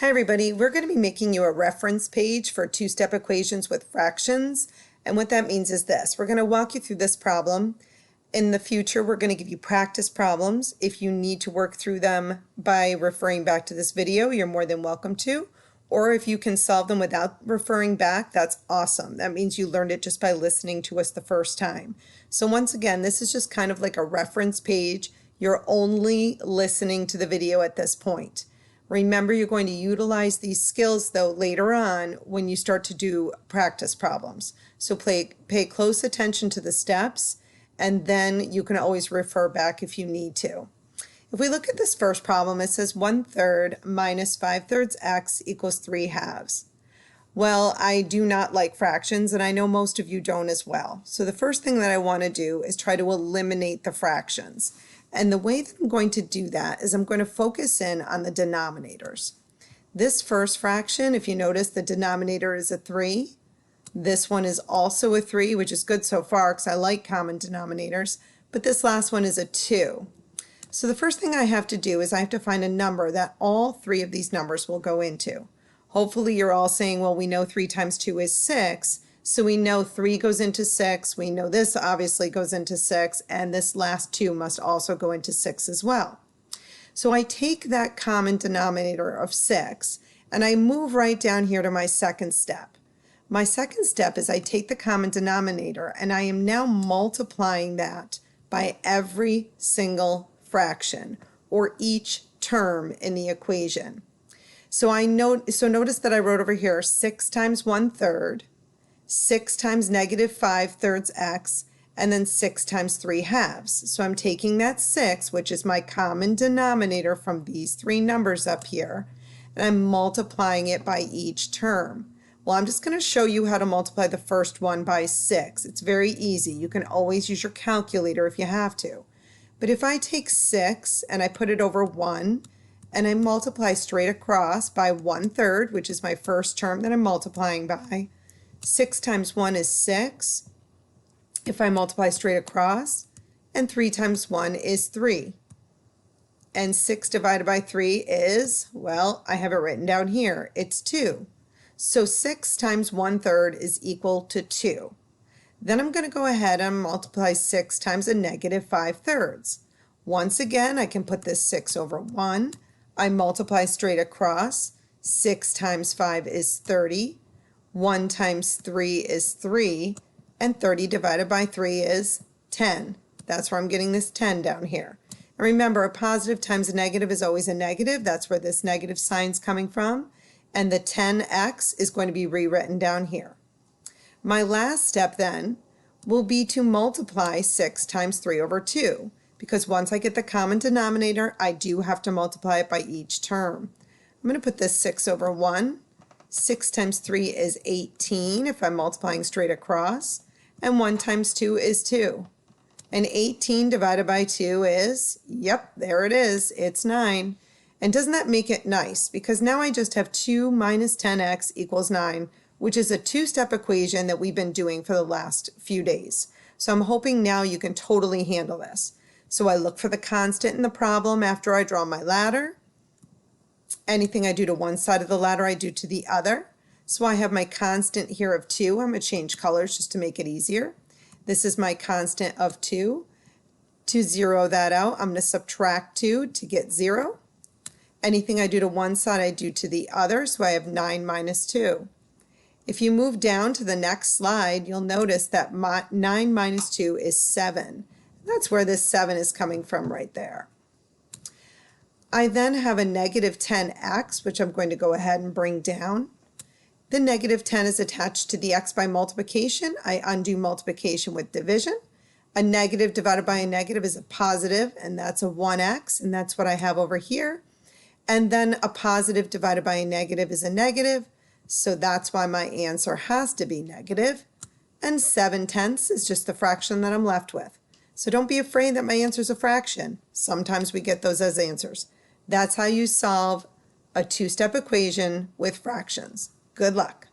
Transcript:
Hi everybody, we're going to be making you a reference page for two-step equations with fractions. And what that means is this. We're going to walk you through this problem. In the future, we're going to give you practice problems. If you need to work through them by referring back to this video, you're more than welcome to. Or if you can solve them without referring back, that's awesome. That means you learned it just by listening to us the first time. So once again, this is just kind of like a reference page. You're only listening to the video at this point. Remember, you're going to utilize these skills, though, later on when you start to do practice problems. So pay close attention to the steps, and then you can always refer back if you need to. If we look at this first problem, it says 1/3 minus 5/3 x equals 3/2. Well, I do not like fractions, and I know most of you don't as well. So the first thing that I want to do is try to eliminate the fractions. And the way that I'm going to do that is I'm going to focus in on the denominators. This first fraction, if you notice, the denominator is a 3. This one is also a 3, which is good so far because I like common denominators. But this last one is a 2. So the first thing I have to do is I have to find a number that all three of these numbers will go into. Hopefully you're all saying, well, we know 3 times 2 is 6. So we know 3 goes into 6, we know this obviously goes into 6, and this last 2 must also go into 6 as well. So I take that common denominator of 6, and I move right down here to my second step. My second step is I take the common denominator, and I am now multiplying that by every single fraction, or each term in the equation. So notice that I wrote over here 6 times 1/3, 6 times negative 5/3 x, and then 6 times 3/2. So I'm taking that 6, which is my common denominator from these three numbers up here, and I'm multiplying it by each term. Well, I'm just going to show you how to multiply the first one by 6. It's very easy. You can always use your calculator if you have to. But if I take 6 and I put it over 1, and I multiply straight across by 1/3, which is my first term that I'm multiplying by, 6 times 1 is 6 if I multiply straight across, and 3 times 1 is 3. And 6 divided by 3 is, well, I have it written down here, it's 2. So 6 times 1/3 is equal to 2. Then I'm going to go ahead and multiply 6 times a negative 5/3. Once again, I can put this 6 over 1. I multiply straight across. 6 times 5 is 30. 1 times 3 is 3, and 30 divided by 3 is 10. That's where I'm getting this 10 down here. And remember, a positive times a negative is always a negative. That's where this negative sign's coming from. And the 10x is going to be rewritten down here. My last step then will be to multiply 6 times 3 over 2, because once I get the common denominator, I do have to multiply it by each term. I'm going to put this 6 over 1. 6 times 3 is 18 if I'm multiplying straight across, and 1 times 2 is 2. And 18 divided by 2 is, yep, there it is, it's 9. And doesn't that make it nice? Because now I just have 2 minus 10x equals 9, which is a two-step equation that we've been doing for the last few days. So I'm hoping now you can totally handle this. So I look for the constant in the problem after I draw my ladder. Anything I do to one side of the ladder, I do to the other. So I have my constant here of 2. I'm going to change colors just to make it easier. This is my constant of 2. To zero that out, I'm going to subtract 2 to get 0. Anything I do to one side, I do to the other. So I have 9 minus 2. If you move down to the next slide, you'll notice that 9 minus 2 is 7. That's where this 7 is coming from right there. I then have a negative 10x, which I'm going to go ahead and bring down. The negative 10 is attached to the x by multiplication. I undo multiplication with division. A negative divided by a negative is a positive, and that's a 1x, and that's what I have over here. And then a positive divided by a negative is a negative, so that's why my answer has to be negative. And 7/10 is just the fraction that I'm left with. So don't be afraid that my answer is a fraction. Sometimes we get those as answers. That's how you solve a two-step equation with fractions. Good luck.